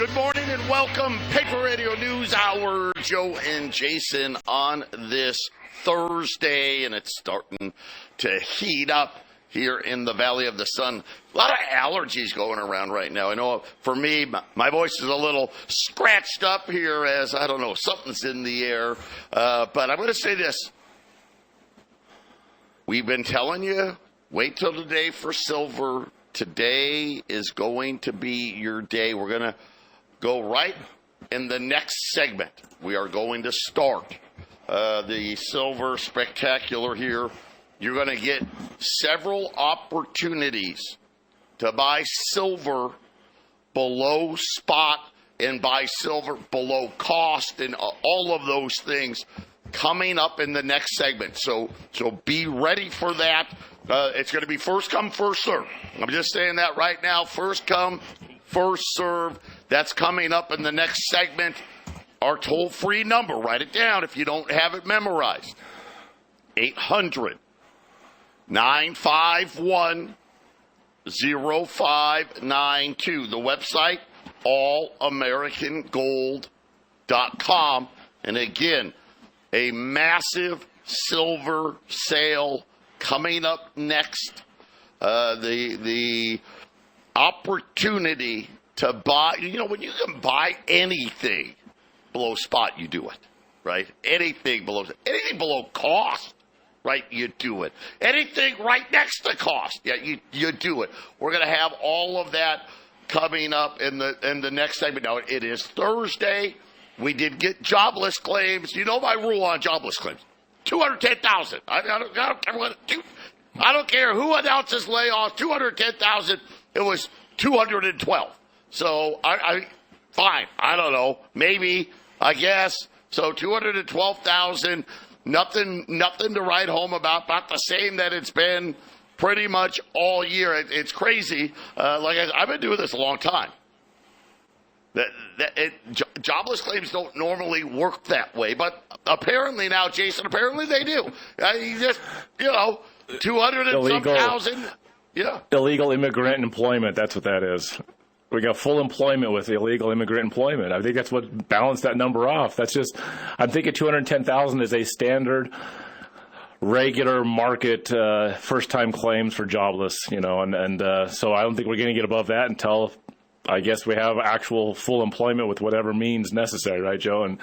Good morning and welcome. Patriot Radio News Hour. Joe and Jason on this Thursday, and it's starting to heat up here in the Valley of the Sun. A lot of allergies going around right now. I know for me, my voice is a little scratched up here as, I don't know, something's in the air. But I'm going to say this. We've been telling you, wait till today for silver. Today is going to be your day. We're going to go right in the next segment. We are going to start the silver spectacular here. You're going to get several opportunities to buy silver below spot and buy silver below cost and all of those things coming up in the next segment. So be ready for that. It's going to be first come, first serve. I'm just saying that right now. First come, first serve. That's coming up in the next segment. Our toll-free number, write it down if you don't have it memorized. 800-951-0592. The website, allamericangold.com. And again, a massive silver sale coming up next. The opportunity to buy, when you can buy anything below spot, you do it, right? Anything below cost, right? You do it. Anything right next to cost, yeah, you do it. We're going to have all of that coming up in the next segment. Now, it is Thursday. We did get jobless claims. You know my rule on jobless claims. 210,000. I don't care who announces layoffs. 210,000. It was 212. So fine. I don't know. Maybe. I guess. So 212,000. Nothing to write home about. About the same that it's been pretty much all year. It's crazy. I've been doing this a long time. Jobless claims don't normally work that way, but apparently now, Jason, they do. You just, 200 and some thousand. Yeah. Illegal immigrant employment, that's what that is. We got full employment with illegal immigrant employment. I think that's what balanced that number off. That's just, I'm thinking 210,000 is a standard, regular market first-time claims for jobless, so I don't think we're going to get above that until I guess we have actual full employment with whatever means necessary, right, Joe? And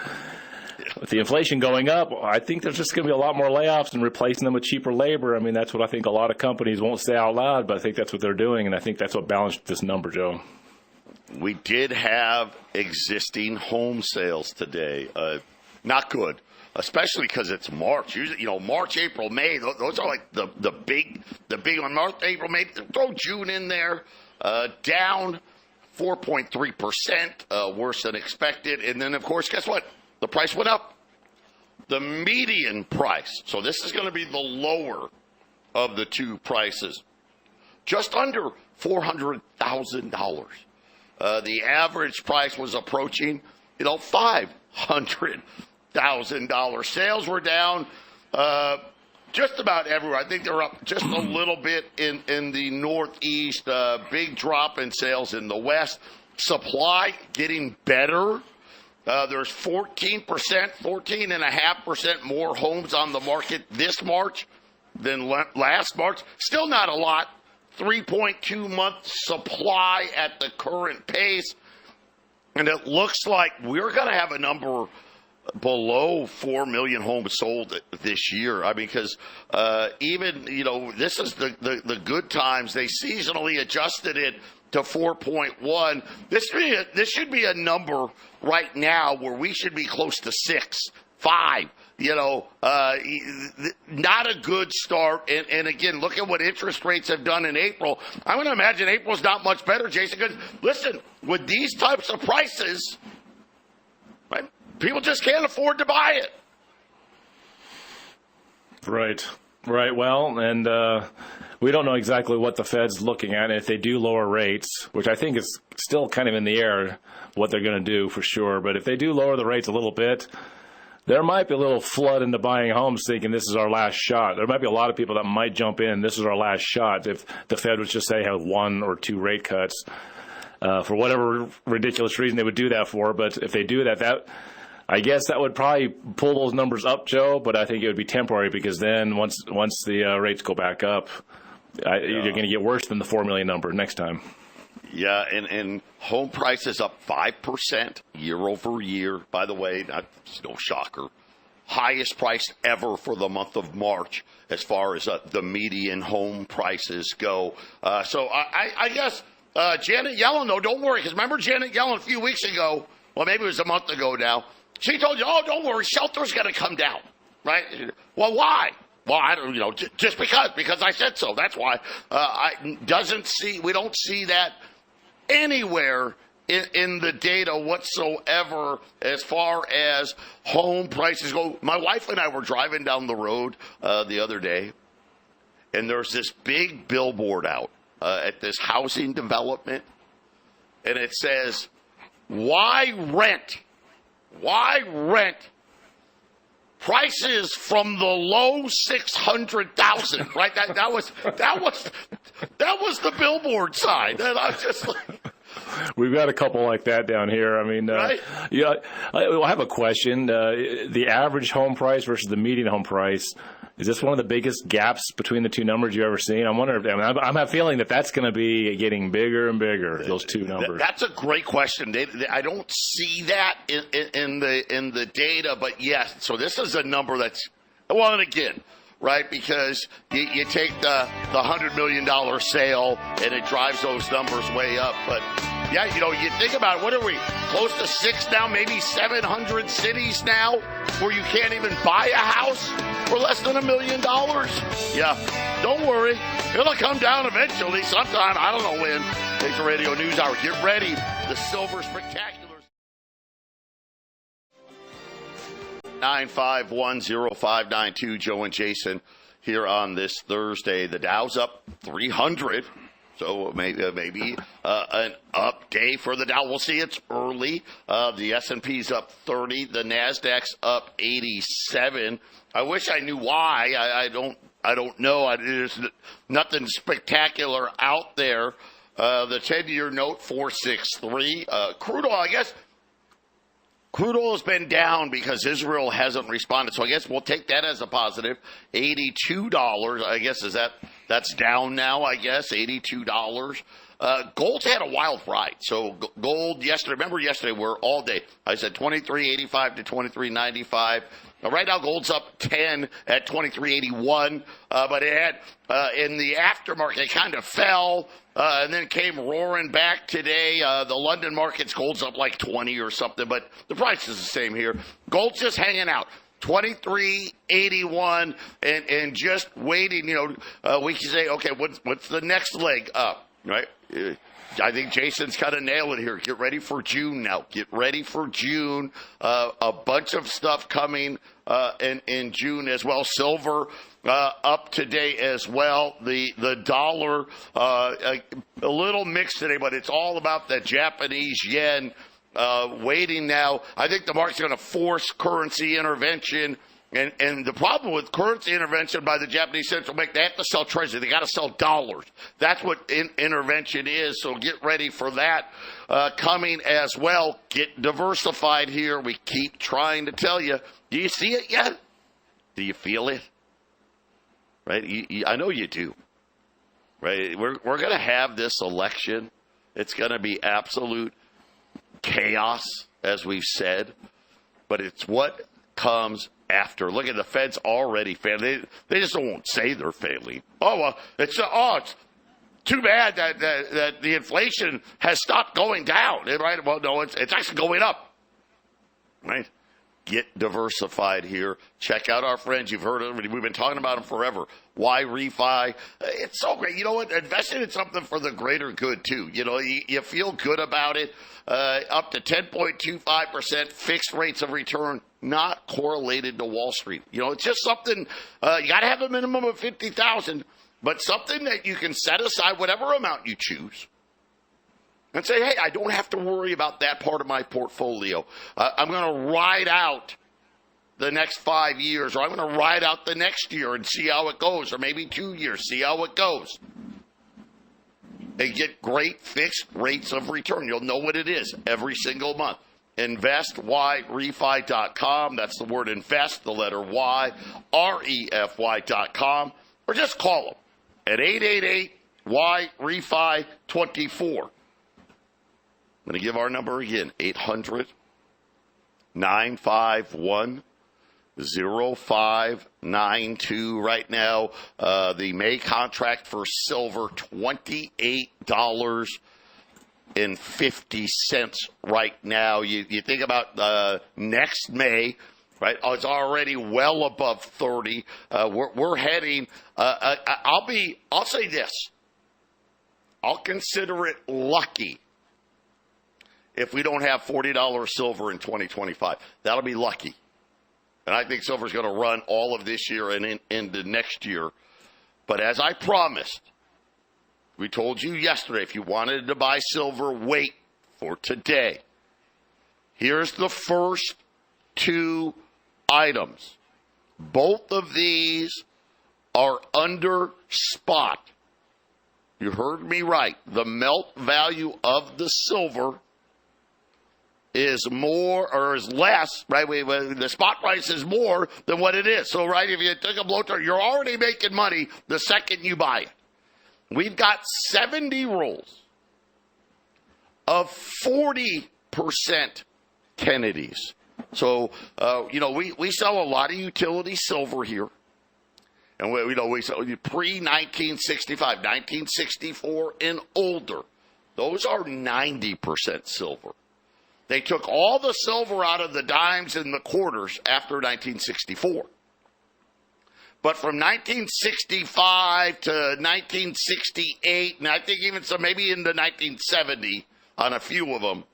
with the inflation going up, I think there's just going to be a lot more layoffs and replacing them with cheaper labor. I mean, that's what I think a lot of companies won't say out loud, but I think that's what they're doing, and I think that's what balanced this number, Joe. We did have existing home sales today. Not good, especially because it's March. Usually, March, April, May, those are like the big one. March, April, May. Throw June in there. Down 4.3%, worse than expected. And then, of course, guess what? The price went up. The median price, so this is going to be the lower of the two prices, just under $400,000. The average price was approaching, $500,000. Sales were down just about everywhere. I think they're up just a little bit in the Northeast. Big drop in sales in the West. Supply getting better. There's 14.5% more homes on the market this March than last March. Still not a lot. 3.2 month supply at the current pace. And it looks like we're going to have a number below 4 million homes sold this year. I mean, because even, this is the good times. They seasonally adjusted it to 4.1. This should be a number right now where we should be close to 6, 5. Not a good start. And again, look at what interest rates have done in April. I'm going to imagine April's not much better, Jason, because listen, with these types of prices, right, people just can't afford to buy it. Right. Well, and we don't know exactly what the Fed's looking at. If they do lower rates, which I think is still kind of in the air, what they're going to do for sure. But if they do lower the rates a little bit, there might be a little flood into buying homes thinking this is our last shot. There might be a lot of people that might jump in. This is our last shot if the Fed was just say have 1 or 2 rate cuts. for whatever ridiculous reason they would do that for. But if they do that I guess that would probably pull those numbers up, Joe. But I think it would be temporary, because then once the rates go back up, you're going to get worse than the 4 million number next time. Yeah, and home prices up 5% year over year. By the way, that's no shocker. Highest price ever for the month of March as far as the median home prices go. So I guess Janet Yellen, though, don't worry, because remember Janet Yellen a few weeks ago, well, maybe it was a month ago now, she told you, oh, don't worry, shelter's going to come down, right? Well, why? Well, I don't, just because I said so. That's why. We don't see that anywhere in the data whatsoever as far as home prices go. My wife and I were driving down the road the other day, and there's this big billboard out at this housing development, and it says, why rent? Why rent? Prices from the low 600,000, right? That was the billboard sign, and I was just like, we've got a couple like that down here. I mean, right? Yeah. I have a question. The average home price versus the median home price. Is this one of the biggest gaps between the two numbers you've ever seen? I wonder. I'm a feeling that's going to be getting bigger and bigger. Those two numbers. That's a great question. I don't see that in the data, but yes. So this is a number that's, well, and again, right? Because you take the $100 million sale and it drives those numbers way up. But yeah, you think about it, what are we, close to 6 now, maybe 700 cities now where you can't even buy a house for less than $1 million? Yeah, don't worry. It'll come down eventually sometime. I don't know when. Patriot Radio News Hour. Get ready. The Silver Spectaculars. 9510592. Joe and Jason here on this Thursday. The Dow's up 300. So maybe an up day for the Dow. We'll see. It's early. The S&P's up 30. The Nasdaq's up 87. I wish I knew why. I don't know. There's nothing spectacular out there. The 10-year note 463. Crude oil, I guess. Crude oil has been down because Israel hasn't responded. So I guess we'll take that as a positive. $82. I guess that's down now, I guess. $82. Gold's had a wild ride. So gold yesterday, remember yesterday we're all day. I said 23.85 to 23.95. Right now gold's up 10 at 23.81. But it had in the aftermarket it kind of fell and then came roaring back today. The London markets, gold's up like 20 or something, but the price is the same here. Gold's just hanging out. 23.81 and just waiting. We can say, okay, what's the next leg up, right? I think Jason's kind of nailed it here. Get ready for June now. Get ready for June. A bunch of stuff coming in June as well. Silver up today as well. The dollar a little mixed today, but it's all about the Japanese yen. Waiting now. I think the market's going to force currency intervention. And the problem with currency intervention by the Japanese central bank, they have to sell treasury. They got to sell dollars. That's what intervention is. So get ready for that coming as well. Get diversified here. We keep trying to tell you. Do you see it yet? Do you feel it? Right? I know you do. Right? We're going to have this election. It's going to be absolute chaos, as we've said. But it's what comes after. Look at the Fed's already failing. They just won't say they're failing. Oh, well, it's too bad that the inflation has stopped going down. Right? Well, no, it's actually going up. Right? Get diversified here. Check out our friends. You've heard of them. We've been talking about them forever. Why refi? It's so great. You know what? Investing in something for the greater good, too. You feel good about it. Up to 10.25% fixed rates of return, not correlated to Wall Street. It's just something, you got to have a minimum of $50,000, but something that you can set aside whatever amount you choose and say, hey, I don't have to worry about that part of my portfolio. I'm going to ride out the next 5 years, or I'm going to ride out the next year and see how it goes, or maybe 2 years, see how it goes. and get great fixed rates of return. You'll know what it is every single month. InvestYRefi.com. That's the word invest, the letter Y, REFY.com. Or just call them at 888-YREFI-24. I'm going to give our number again, 800-951-0592. Right now, the May contract for silver, $28.50 right now. You think about next May, right? Oh, it's already well above 30. We're heading. I'll say this. I'll consider it lucky if we don't have $40 silver in 2025. That'll be lucky. And I think silver's going to run all of this year and into next year. But as I promised, we told you yesterday, if you wanted to buy silver, wait for today. Here's the first two items. Both of these are under spot. You heard me right. The melt value of the silver is more or is less, right? The spot price is more than what it is. So, right, if you take a blowtorch, you're already making money the second you buy it. We've got 70 rolls of 40% Kennedys. So, we sell a lot of utility silver here. And we sell pre-1965, 1964 and older. Those are 90% silver. They took all the silver out of the dimes and the quarters after 1964. But from 1965 to 1968, and I think even so maybe into 1970 on a few of them,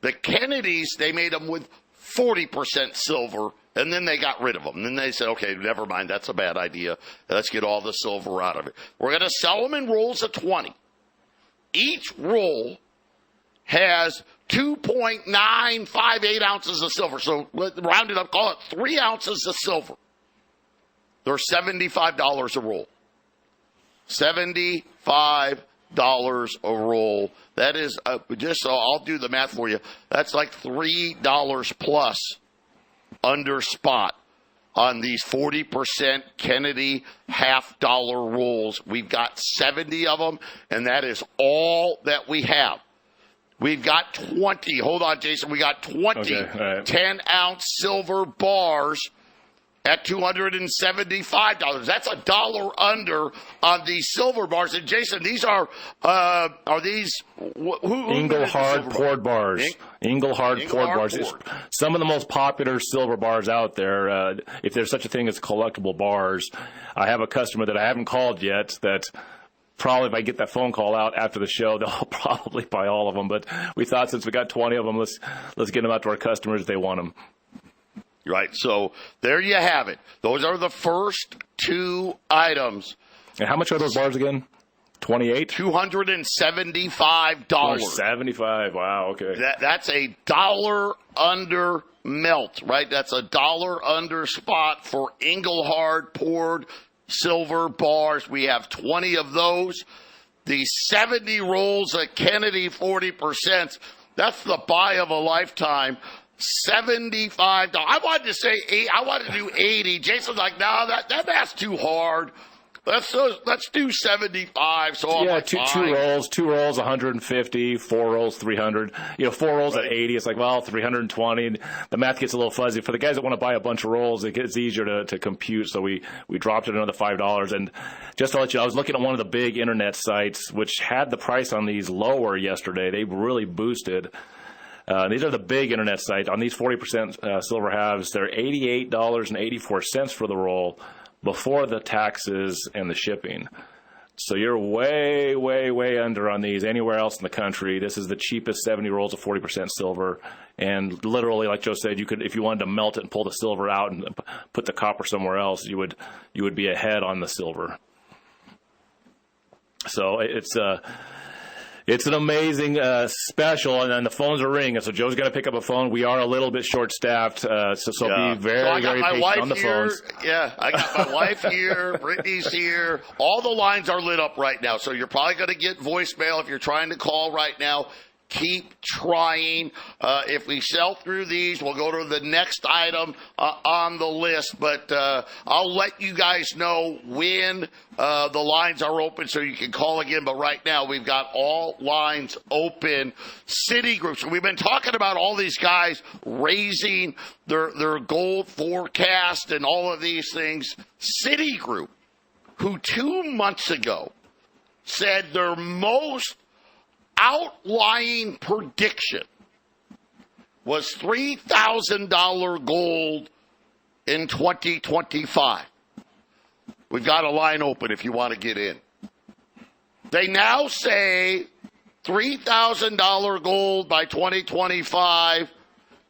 the Kennedys, they made them with 40% silver, and then they got rid of them. And then they said, okay, never mind, that's a bad idea. Let's get all the silver out of it. We're going to sell them in rolls of 20. Each roll has 2.958 ounces of silver. So round it up, call it 3 ounces of silver. They're $75 a roll. $75 a roll. That is, just so I'll do the math for you, that's like $3 plus under spot on these 40% Kennedy half-dollar rolls. We've got 70 of them, and that is all that we have. We've got 20. Hold on, Jason. We got 20 right. 10-ounce silver bars at $275. That's a dollar under on these silver bars. And Jason, these are these Engelhard poured bars. Engelhard poured bars. Some of the most popular silver bars out there. If there's such a thing as collectible bars, I have a customer that I haven't called yet that probably if I get that phone call out after the show, they'll probably buy all of them. But we thought since we got 20 of them, let's get them out to our customers. They want them. Right. So there you have it. Those are the first two items. And how much are those bars again? 28? $275. 75. Wow. Okay. That's a dollar under melt, right? That's a dollar under spot for Engelhard poured silver bars. We have 20 of those. The 70 rolls of Kennedy 40%. That's the buy of a lifetime. $75. I wanted to say 8. I wanted to do 80. Jason's like, no, that's too hard. Let's do 75. So yeah, two rolls, 150. 4 rolls, 300. 4 rolls at 80. It's like, well, 320. The math gets a little fuzzy for the guys that want to buy a bunch of rolls. It gets easier to compute. So we dropped it another $5. And just to let you know, I was looking at one of the big internet sites which had the price on these lower yesterday. They really boosted. These are the big internet sites. On these 40% silver halves, they're $88.84 for the roll before the taxes and the shipping. So you're way, way, way under on these anywhere else in the country. This is the cheapest 70 rolls of 40% silver. And literally, like Joe said, you could, if you wanted to melt it and pull the silver out and put the copper somewhere else, you would be ahead on the silver. So it's It's an amazing special, and then the phones are ringing. So Joe's going to pick up a phone. We are a little bit short-staffed, so be very, very patient on the phones. Yeah, I got my wife here. Brittany's here. All the lines are lit up right now, so you're probably going to get voicemail if you're trying to call right now. Keep trying. If we sell through these, we'll go to the next item on the list. But I'll let you guys know when the lines are open so you can call again. But right now, we've got all lines open. Citigroup. So we've been talking about all these guys raising their gold forecast and all of these things. Citigroup, who 2 months ago said their most outlying prediction was $3,000 gold in 2025. We've got a line open if you want to get in. They now say $3,000 gold by 2025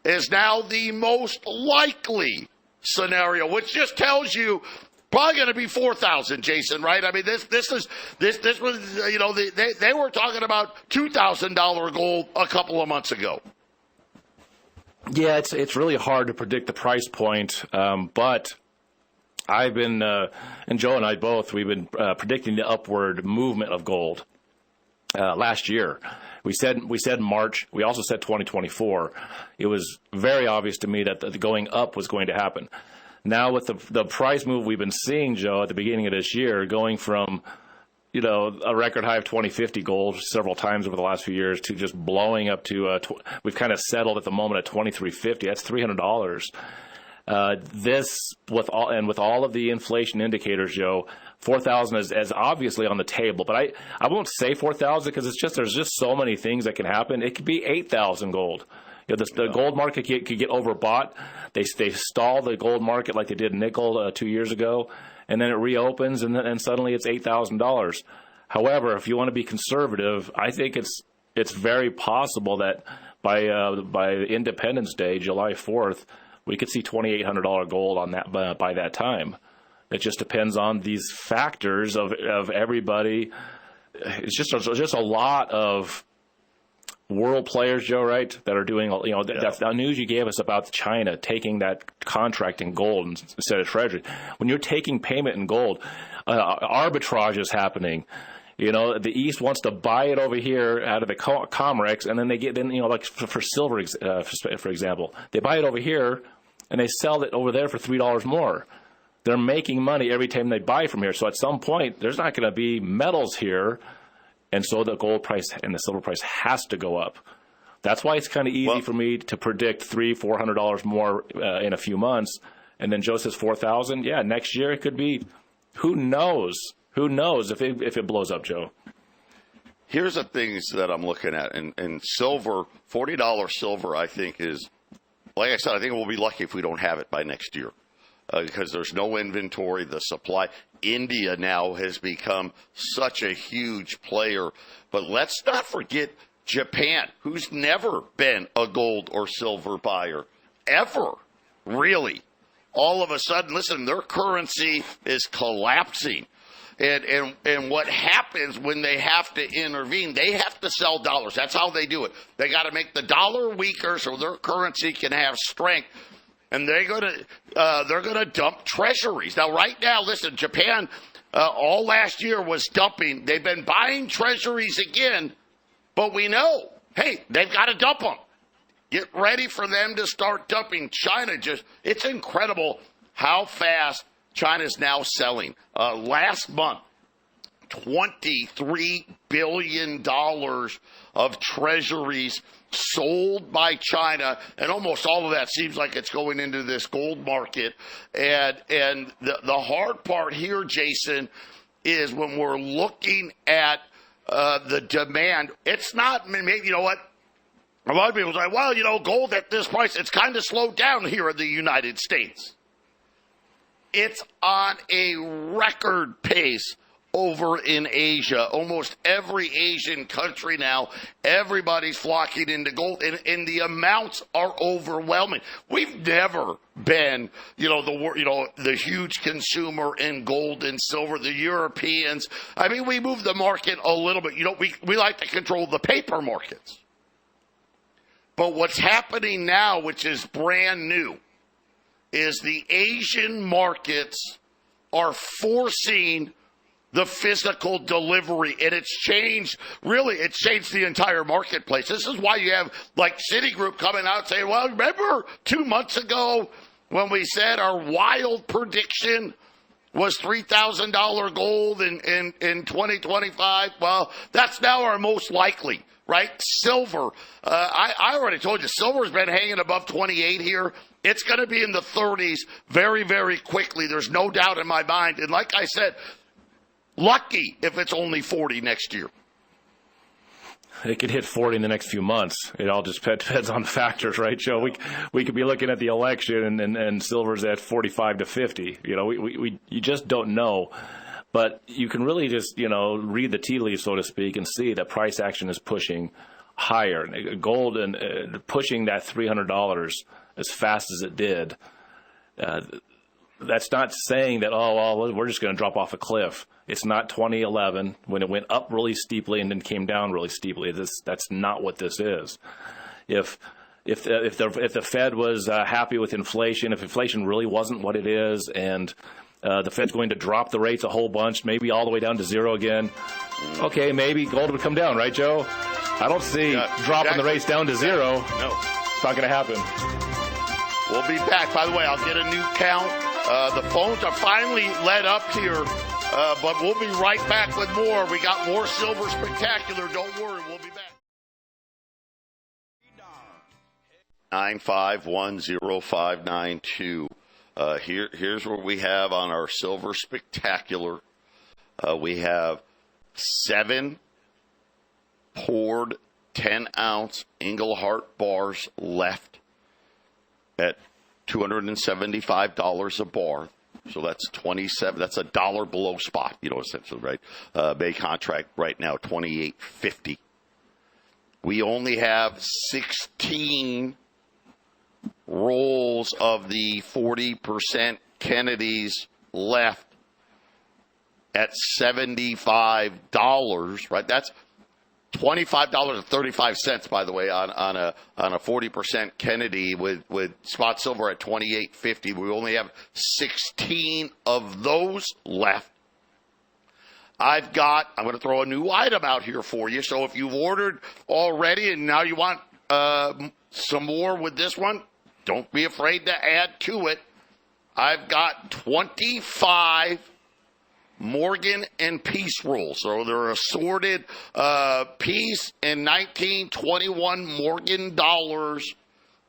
is now the most likely scenario, which just tells you probably going to be 4,000, Jason, right? I mean, this was, you know, they were talking about $2,000 gold a couple of months ago. Yeah, it's really hard to predict the price point, but I've been, and Joe and I both, we've been predicting the upward movement of gold last year. We said March. We also said 2024. It was very obvious to me that the going up was going to happen. Now with the price move we've been seeing, Joe, at the beginning of this year, going from, you know, a record high of 2050 gold several times over the last few years to just blowing up to, we've kind of settled at the moment at 2350. That's $300. This with all of the inflation indicators, Joe, 4,000 is obviously on the table, but I won't say 4,000 because there's just so many things that can happen. It could be 8,000 gold. You know, the gold market could get overbought. They stall the gold market like they did nickel 2 years ago, and then it reopens, and suddenly it's $8,000. However, if you want to be conservative, I think it's very possible that by Independence Day, July 4th, we could see $2,800 gold on that by that time. It just depends on these factors of everybody. It's just a lot of world players, Joe, right, that are doing, you know, that's the news you gave us about China taking that contract in gold instead of treasury. When you're taking payment in gold, arbitrage is happening. You know, the East wants to buy it over here out of the Comrex, and then you know, like for silver, for example, they buy it over here, and they sell it over there for $3 more. They're making money every time they buy from here. So at some point, there's not going to be metals here. And so the gold price and the silver price has to go up. That's why it's kind of easy for me to predict $300-400 more in a few months. And then Joe says 4,000. Yeah, next year it could be. Who knows? Who knows if it blows up, Joe? Here's the things that I'm looking at. And silver, $40 silver, I think is, like I said, I think we'll be lucky if we don't have it by next year. Because there's no inventory, the supply. India now has become such a huge player. But let's not forget Japan, who's never been a gold or silver buyer, ever, really. All of a sudden, listen, their currency is collapsing. And what happens when they have to intervene, they have to sell dollars. That's how they do it. They got to make the dollar weaker so their currency can have strength. And they're gonna dump treasuries. Now, right now, listen, Japan all last year was dumping. They've been buying treasuries again, but we know, hey, they've got to dump them. Get ready for them to start dumping. China it's incredible how fast China's now selling. Last month, $23 billion of treasuries sold by China, and almost all of that seems like it's going into this gold market. And the hard part here, Jason, is when we're looking at the demand, it's not, maybe, you know what? A lot of people say, well, you know, gold at this price, it's kind of slowed down here in the United States. It's on a record pace over in Asia. Almost every Asian country now, everybody's flocking into gold, and the amounts are overwhelming. We've never been, the huge consumer in gold and silver. The Europeans, we move the market a little bit. We like to control the paper markets. But what's happening now, which is brand new, is the Asian markets are forcing the physical delivery, and it's changed the entire marketplace. This is why you have Citigroup coming out saying, well, remember 2 months ago when we said our wild prediction was $3,000 gold in 2025? Well, that's now our most likely, right? Silver. I already told you, silver's been hanging above 28 here. It's going to be in the 30s very, very quickly. There's no doubt in my mind. And like I said, lucky if it's only 40 next year. It could hit 40 in the next few months. It all just depends on factors, right, Joe? We could be looking at the election and silver's at 45 to 50. You just don't know. But you can really just, read the tea leaves, so to speak, and see that price action is pushing higher. Gold and pushing that $300 as fast as it did. That's not saying that, we're just going to drop off a cliff. It's not 2011 when it went up really steeply and then came down really steeply. That's not what this is. If the Fed was happy with inflation, if inflation really wasn't what it is, and the Fed's going to drop the rates a whole bunch, maybe all the way down to zero again, okay, maybe gold would come down, right, Joe? I don't see dropping the rates down to zero. No. It's not going to happen. We'll be back. By the way, I'll get a new count. The phones are finally let up here, but we'll be right back with more. We got more Silver Spectacular. Don't worry, we'll be back. 9510592. Here's what we have on our Silver Spectacular. We have 7 poured 10-ounce Engelhart bars left at $275 a bar. So that's 27. That's $1 below spot, essentially, right? Bay contract right now, $28.50. We only have 16 rolls of the 40% Kennedys left at $75, right? That's $25.35, by the way, on a 40% Kennedy with spot silver at $28.50. We only have 16 of those left. I'm going to throw a new item out here for you. So if you've ordered already and now you want some more with this one, don't be afraid to add to it. I've got 25 Morgan and Peace rolls. So they're assorted Peace and 1921 Morgan dollars.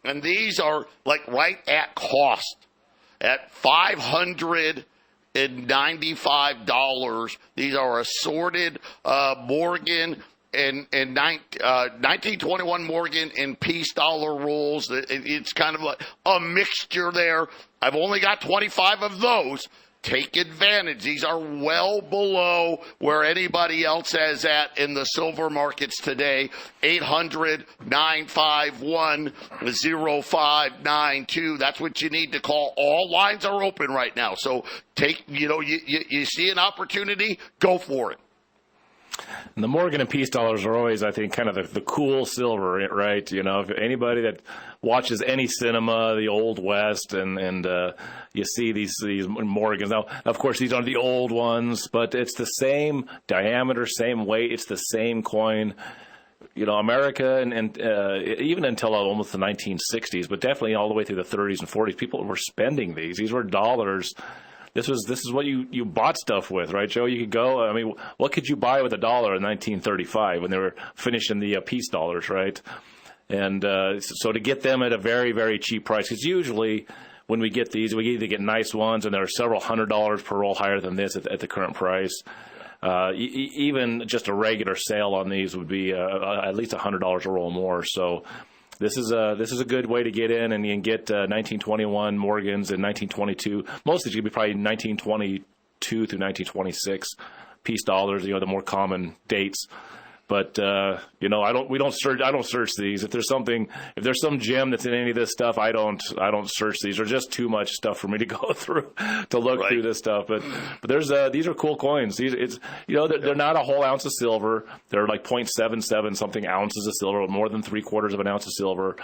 And these are right at cost at $595. These are assorted Morgan and 1921 Morgan and Peace dollar rolls. It's kind of like a mixture there. I've only got 25 of those. Take advantage. These are well below where anybody else has at in the silver markets today. 800-951-0592. That's what you need to call. All lines are open right now. So you see an opportunity, go for it. And the Morgan and Peace dollars are always, I think, kind of the cool silver, right? If anybody that watches any cinema, the Old West, and you see these Morgans. Now, of course, these aren't the old ones, but it's the same diameter, same weight. It's the same coin. America and even until almost the 1960s, but definitely all the way through the 30s and 40s, people were spending these. These were dollars. This is what you bought stuff with, right, Joe? You could go. What could you buy with $1 in 1935 when they were finishing the peace dollars, right? And so to get them at a very, very cheap price, because usually when we get these, we either get nice ones, and they're several $100s per roll higher than this at the current price. Even just a regular sale on these would be at least $100 a roll more. So this is a good way to get in, and you can get 1921 Morgans and 1922. Most of these will be probably 1922 through 1926 piece dollars, the more common dates. But I don't search these. If there's some gem that's in any of this stuff, I don't search these. There's just too much stuff for me to go through to look through this stuff. But there's these are cool coins. They're not a whole ounce of silver. They're like 0.77 something ounces of silver, more than 3/4 of an ounce of silver.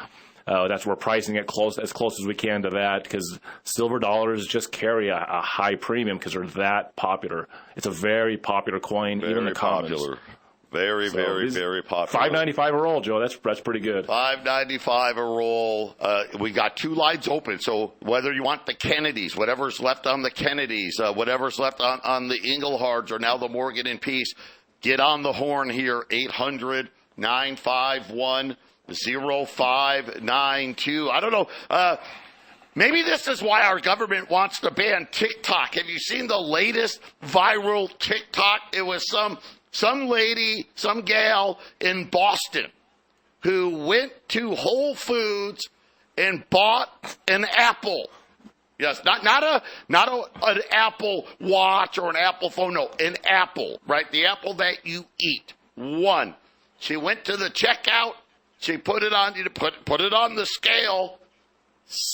That's we're pricing it as close as we can to that, because silver dollars just carry a high premium because they're that popular. It's a very popular coin, even the commons. Popular. Very popular. $5.95 a roll, Joe. That's pretty good. $5.95 a roll. We got 2 lines open. So whether you want the Kennedys, whatever's left on the Kennedys, whatever's left on the Englehards, or now the Morgan and Peace, get on the horn here. 800-951-0592. I don't know. Maybe this is why our government wants to ban TikTok. Have you seen the latest viral TikTok? It was some lady, some gal in Boston who went to Whole Foods and bought an apple. Yes, not an Apple Watch or an Apple phone. No, an apple, right? The apple that you eat. One. She went to the checkout. She put it on the scale.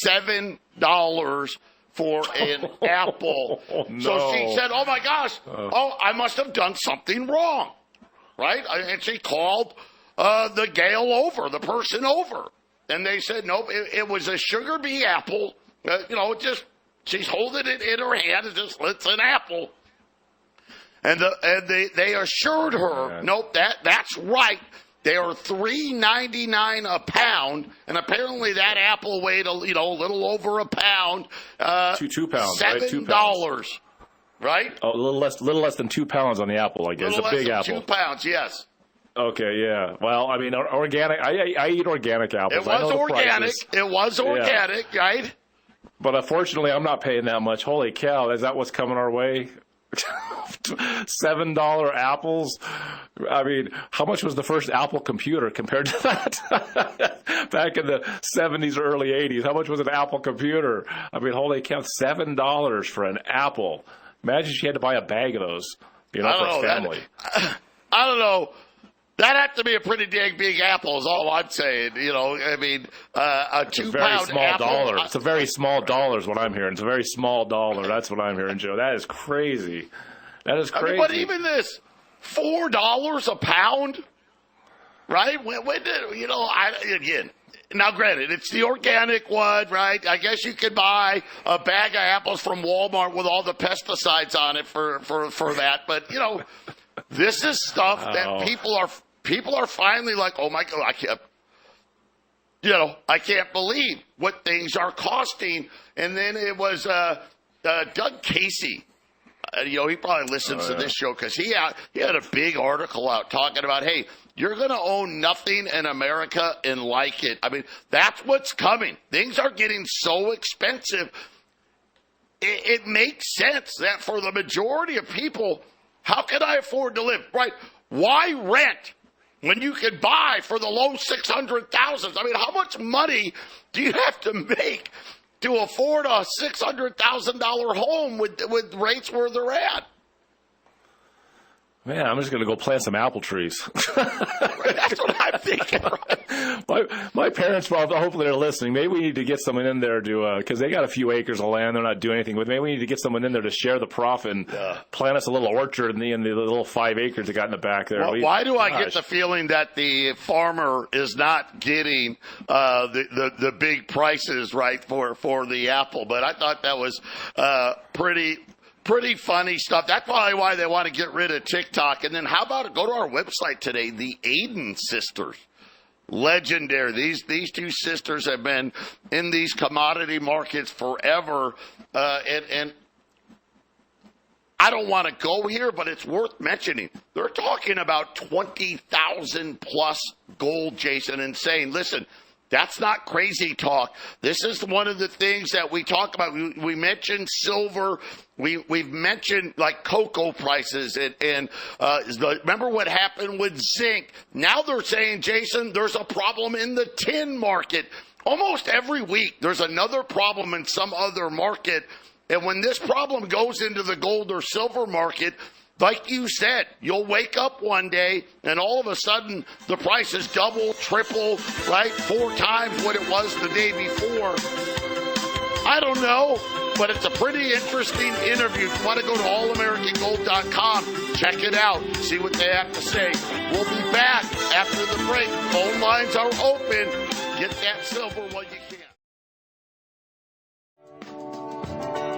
$7 for an apple. No. So she said, oh my gosh, I must have done something wrong, right? And she called the person over. And they said, nope, it was a sugar bee apple. She's holding it in her hand. It's an apple. And they assured her, nope, that's right. They are $3.99 a pound, and apparently that apple weighed a little over a pound. 2 pounds, $7, right? 2 pounds. Right? Oh, a little less than 2 pounds on the apple, I guess. It's a big apple. 2 pounds, yes. Okay, yeah. Well, I mean, organic. I eat organic apples. It was organic. It was organic, right? But unfortunately, I'm not paying that much. Holy cow! Is that what's coming our way? $7 apples. I mean, how much was the first Apple computer compared to that? Back in the 70s or early 80s, how much was an Apple computer? I mean, holy cow, $7 for an apple. Imagine she had to buy a bag of those, for a family. I don't know. That had to be a pretty dang big apple is all I'm saying. A 2-pound apple. Dollar. It's a very small dollar is what I'm hearing. It's a very small dollar. That's what I'm hearing, Joe. That is crazy. That is crazy. But even this, $4 a pound, right? Again, now granted, it's the organic one, right? I guess you could buy a bag of apples from Walmart with all the pesticides on it for that. But, this is stuff that people are finally like, oh my God, I can't believe what things are costing. And then it was Doug Casey. He probably listens to this show because he had a big article out talking about, hey, you're going to own nothing in America and like it. I mean, that's what's coming. Things are getting so expensive. It makes sense that for the majority of people, how can I afford to live? Right? Why rent when you can buy for the low 600,000? I mean, how much money do you have to make to afford a $600,000 home with rates where they're at? Man, I'm just going to go plant some apple trees. That's what I'm thinking. Right? My parents, hopefully they're listening. Maybe we need to get someone in there to, because they got a few acres of land they're not doing anything with. Maybe we need to get someone in there to share the profit and plant us a little orchard in the little 5 acres they got in the back there. Well, why do I get the feeling that the farmer is not getting the big prices right for the apple? But I thought that was pretty funny stuff. That's probably why they want to get rid of TikTok. And then how about go to our website today, the Aiden sisters. Legendary. These two sisters have been in these commodity markets forever. And I don't want to go here, but it's worth mentioning. They're talking about 20,000 plus gold, Jason, and saying, listen, that's not crazy talk. This is one of the things that we talk about. We mentioned silver. We've mentioned like cocoa prices and remember what happened with zinc. Now they're saying, Jason, there's a problem in the tin market. Almost every week there's another problem in some other market. And when this problem goes into the gold or silver market, like you said, you'll wake up one day and all of a sudden the price is double, triple, right? 4 times what it was the day before. I don't know, but it's a pretty interesting interview. If you want to go to allamericangold.com, check it out, see what they have to say. We'll be back after the break. Phone lines are open. Get that silver while you can.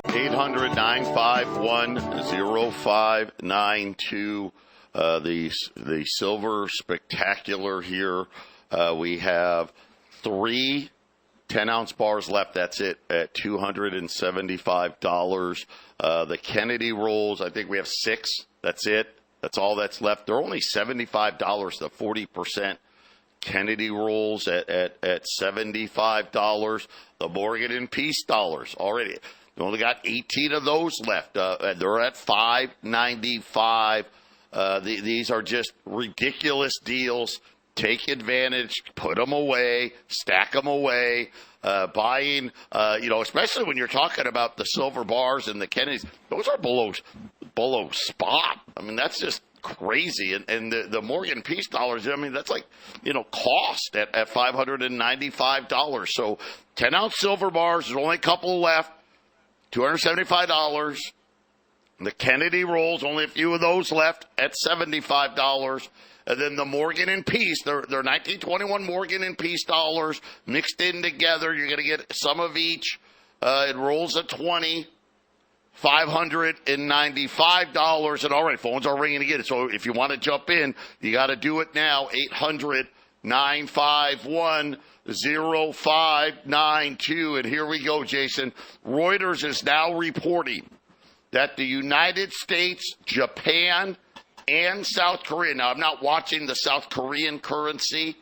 800-951-0592. The silver spectacular here. We have 3 10-ounce bars left. That's it at $275. The Kennedy rolls, I think we have 6. That's it. That's all that's left. They're only $75. The 40% Kennedy rolls at $75. The Morgan and Peace dollars already. We only got 18 of those left. They're at $5.95. These are just ridiculous deals. Take advantage, put them away, stack them away. Buying, especially when you're talking about the silver bars and the Kennedys, those are below spot. I mean, that's just crazy. And the Morgan Peace dollars, I mean, that's like, cost at $595. So 10-ounce silver bars, there's only a couple left, $275. The Kennedy rolls, only a few of those left at $75. And then the Morgan and Peace, they're 1921 Morgan and Peace dollars mixed in together. You're going to get some of each. It rolls at $595. And all right, phones are ringing again. So if you want to jump in, you got to do it now. 800-951-0592. And here we go, Jason. Reuters is now reporting that the United States, Japan, and South Korea, now I'm not watching the South Korean currency,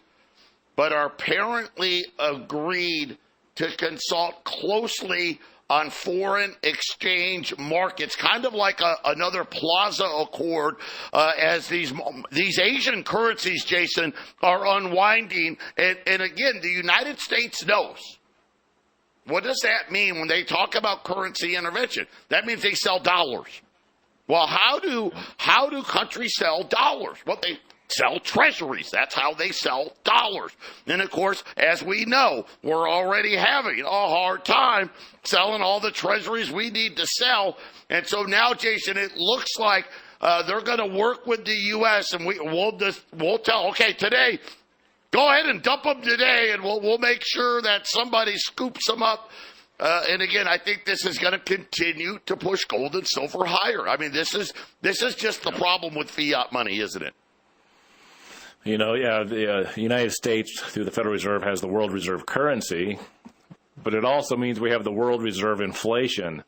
but are apparently agreed to consult closely on foreign exchange markets, kind of like another Plaza Accord, as these Asian currencies, Jason, are unwinding. And again, the United States knows. What does that mean when they talk about currency intervention? That means they sell dollars. Well, how do countries sell dollars? Well, they sell treasuries. That's how they sell dollars. And, of course, as we know, we're already having a hard time selling all the treasuries we need to sell. And so now, Jason, it looks like they're going to work with the U.S. and we'll tell, okay, today, go ahead and dump them today, and we'll make sure that somebody scoops them up. And again, I think this is going to continue to push gold and silver higher. I mean, this is just the problem with fiat money, isn't it? The United States, through the Federal Reserve, has the world reserve currency, but it also means we have the world reserve inflation.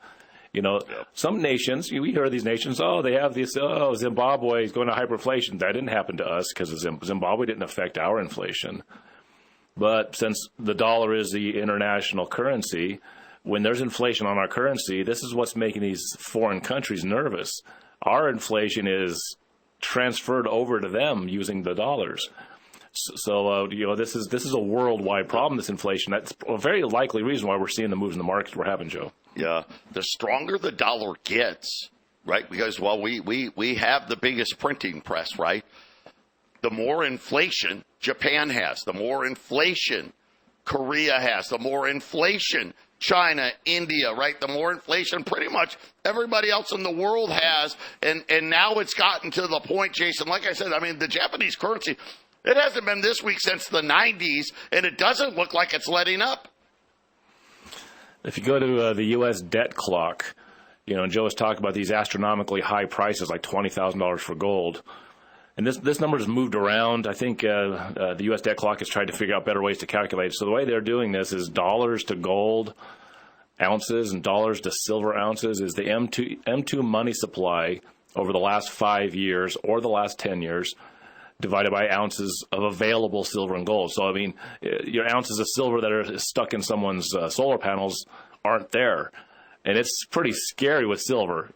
Some nations, we hear these nations, they have this, Zimbabwe is going to hyperinflation. That didn't happen to us because Zimbabwe didn't affect our inflation. But since the dollar is the international currency, when there's inflation on our currency, this is what's making these foreign countries nervous. Our inflation is transferred over to them using the dollars. So this is a worldwide problem, this inflation. That's a very likely reason why we're seeing the moves in the markets we're having, Joe. Yeah, the stronger the dollar gets, right? Because, we have the biggest printing press, right? The more inflation Japan has, the more inflation Korea has, the more inflation China, India, right? The more inflation pretty much everybody else in the world has. And now it's gotten to the point, Jason, like I said, I mean, the Japanese currency, it hasn't been this weak since the 90s, and it doesn't look like it's letting up. If you go to the U.S. debt clock, and Joe was talking about these astronomically high prices, like $20,000 for gold. And this number has moved around. I think the U.S. debt clock has tried to figure out better ways to calculate it. So the way they're doing this is dollars to gold ounces and dollars to silver ounces is the M2 money supply over the last 5 years or the last 10 years divided by ounces of available silver and gold. So, I mean, your ounces of silver that are stuck in someone's solar panels aren't there. And it's pretty scary with silver.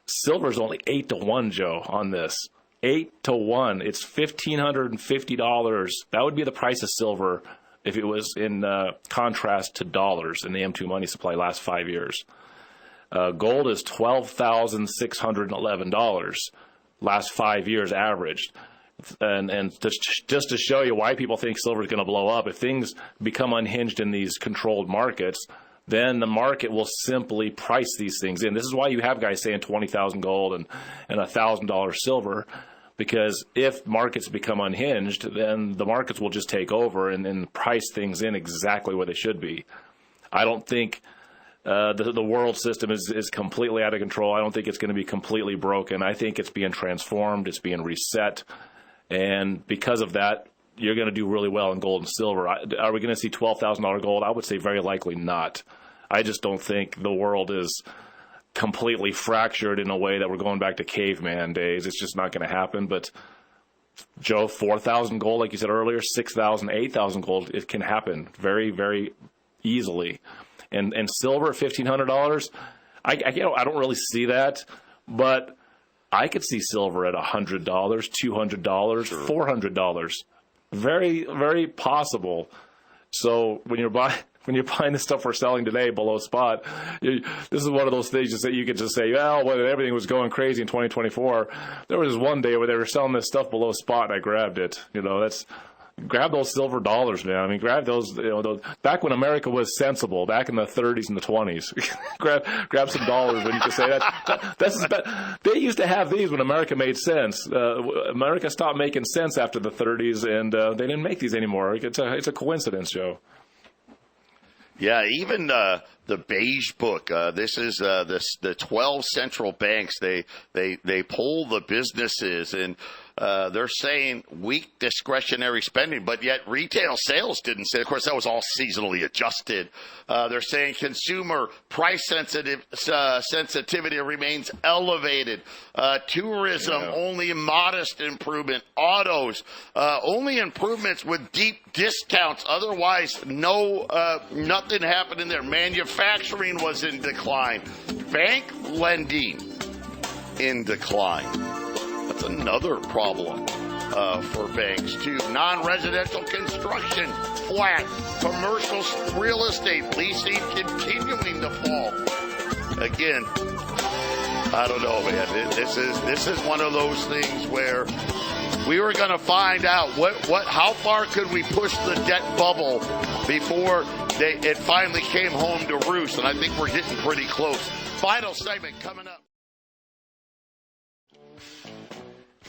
Silver is only 8-1, Joe, on this. 8-1. It's $1,550. That would be the price of silver if it was in contrast to dollars in the M2 money supply last 5 years. Gold is $12,611. last 5 years averaged. And just to show you why people think silver is going to blow up, if things become unhinged in these controlled markets, then the market will simply price these things in. This is why you have guys saying 20,000 gold and $1,000 silver, because if markets become unhinged, then the markets will just take over and price things in exactly where they should be. I don't think the world system is completely out of control. I don't think it's going to be completely broken. I think it's being transformed. It's being reset. And because of that, you're going to do really well in gold and silver. Are we going to see $12,000 gold? I would say very likely not. I just don't think the world is completely fractured in a way that we're going back to caveman days. It's just not going to happen. But, Joe, 4,000 gold, like you said earlier, 6,000, 8,000 gold, it can happen very, very easily. And silver, $1,500, I don't really see that, but I could see silver at $100, $200, $400. Very, very possible. So when you're buying the stuff we're selling today below spot, this is one of those things that you could just say, well, when everything was going crazy in 2024, there was one day where they were selling this stuff below spot, and I grabbed it. Grab those silver dollars, man. I mean, grab those, those, back when America was sensible, back in the 30s and the 20s. grab some dollars when you could say that. They used to have these when America made sense. America stopped making sense after the 30s, and they didn't make these anymore. It's a coincidence, Joe. Yeah, even the Beige Book. This is the 12 central banks. They poll the businesses, and they're saying weak discretionary spending, but yet retail sales didn't say. Of course, that was all seasonally adjusted. They're saying consumer price sensitivity remains elevated. Tourism, only modest improvement. Autos, only improvements with deep discounts. Otherwise, nothing happened in there. Manufacturing was in decline. Bank lending in decline. That's another problem for banks, too. Non-residential construction, flat. Commercial real estate leasing continuing to fall. Again, I don't know, man. This is one of those things where we were going to find out how far could we push the debt bubble before it finally came home to roost, and I think we're getting pretty close. Final segment coming up.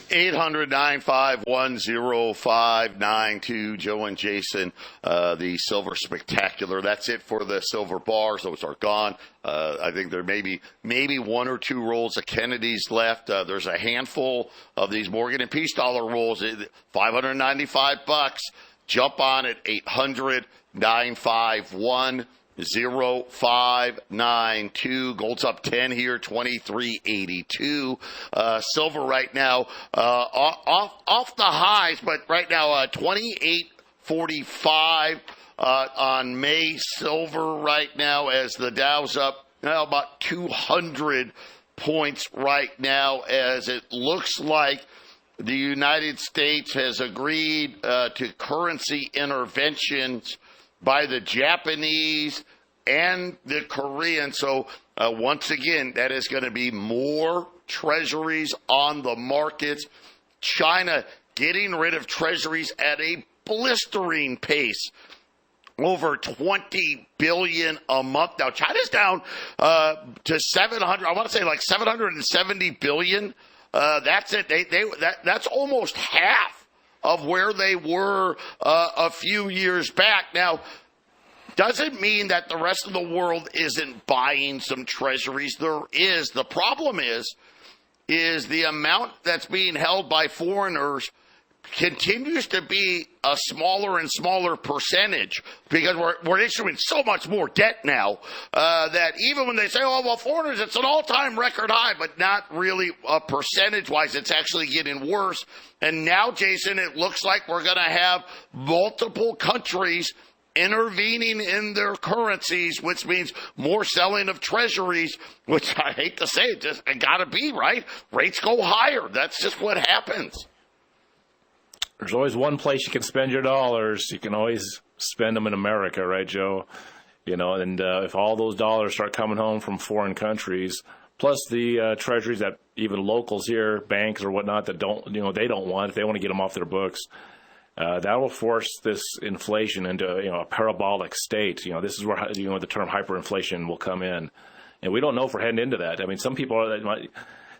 800-951-0592. Joe and Jason, the Silver Spectacular. That's it for the silver bars. Those are gone. I think there may be one or two rolls of Kennedy's left. There's a handful of these Morgan and Peace dollar rolls, $595. Jump on it, 800-951-0592. Gold's up 10 here, 23.82. Silver right now off the highs, but right now 28.45 on May silver right now, as the Dow's up now about 200 points right now, as it looks like the United States has agreed to currency interventions by the Japanese and the Koreans. So once again, that is going to be more treasuries on the markets. China getting rid of treasuries at a blistering pace. Over 20 billion a month. Now, China's down to 700. I want to say like 770 billion. That's it. That's almost half of where they were a few years back. Now, doesn't mean that the rest of the world isn't buying some treasuries. There is. The problem is the amount that's being held by foreigners continues to be a smaller and smaller percentage, because we're issuing so much more debt now that even when they say, oh, well, foreigners, it's an all-time record high, but not really percentage-wise. It's actually getting worse. And now, Jason, it looks like we're going to have multiple countries intervening in their currencies, which means more selling of treasuries, which I hate to say it, just got to be, right? Rates go higher. That's just what happens. There's always one place you can spend your dollars. You can always spend them in America, right, Joe? And if all those dollars start coming home from foreign countries, plus the treasuries that even locals here, banks or whatnot, that they don't want, if they want to get them off their books. That will force this inflation into a parabolic state. This is where the term hyperinflation will come in, and we don't know if we're heading into that. I mean, some people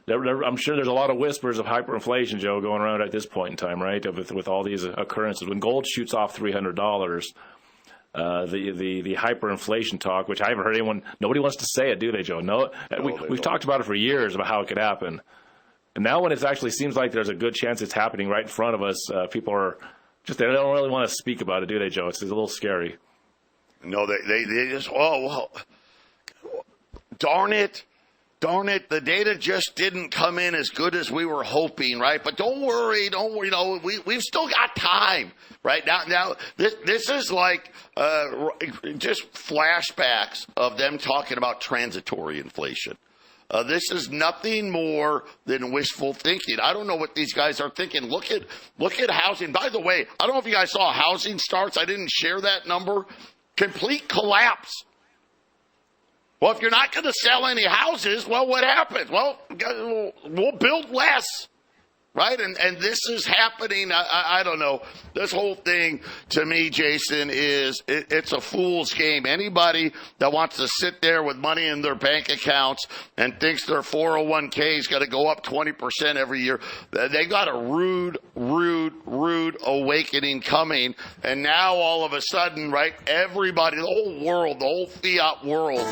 I'm sure there's a lot of whispers of hyperinflation, Joe, going around at this point in time, right? With all these occurrences, when gold shoots off $300, the hyperinflation talk, which I haven't heard anyone. Nobody wants to say it, do they, Joe? No, we've talked about it for years about how it could happen, and now when it actually seems like there's a good chance it's happening right in front of us, people are. They don't really want to speak about it, do they, Joe? It's a little scary. No, they just, darn it, the data just didn't come in as good as we were hoping, right? But don't worry, we've still got time, right? Now this is like just flashbacks of them talking about transitory inflation. This is nothing more than wishful thinking. I don't know what these guys are thinking. Look at housing. By the way, I don't know if you guys saw housing starts. I didn't share that number. Complete collapse. Well, if you're not going to sell any houses, well, what happens? Well, we'll build less. Right? And this is happening. I don't know. This whole thing to me, Jason, it's a fool's game. Anybody that wants to sit there with money in their bank accounts and thinks their 401k is going to go up 20% every year, they got a rude awakening coming. And now all of a sudden, right, everybody, the whole world, the whole fiat world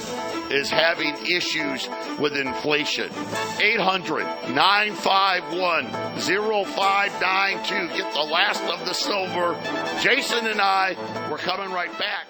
is having issues with inflation. 800-951 0592. Get the last of the silver. Jason and I, we're coming right back.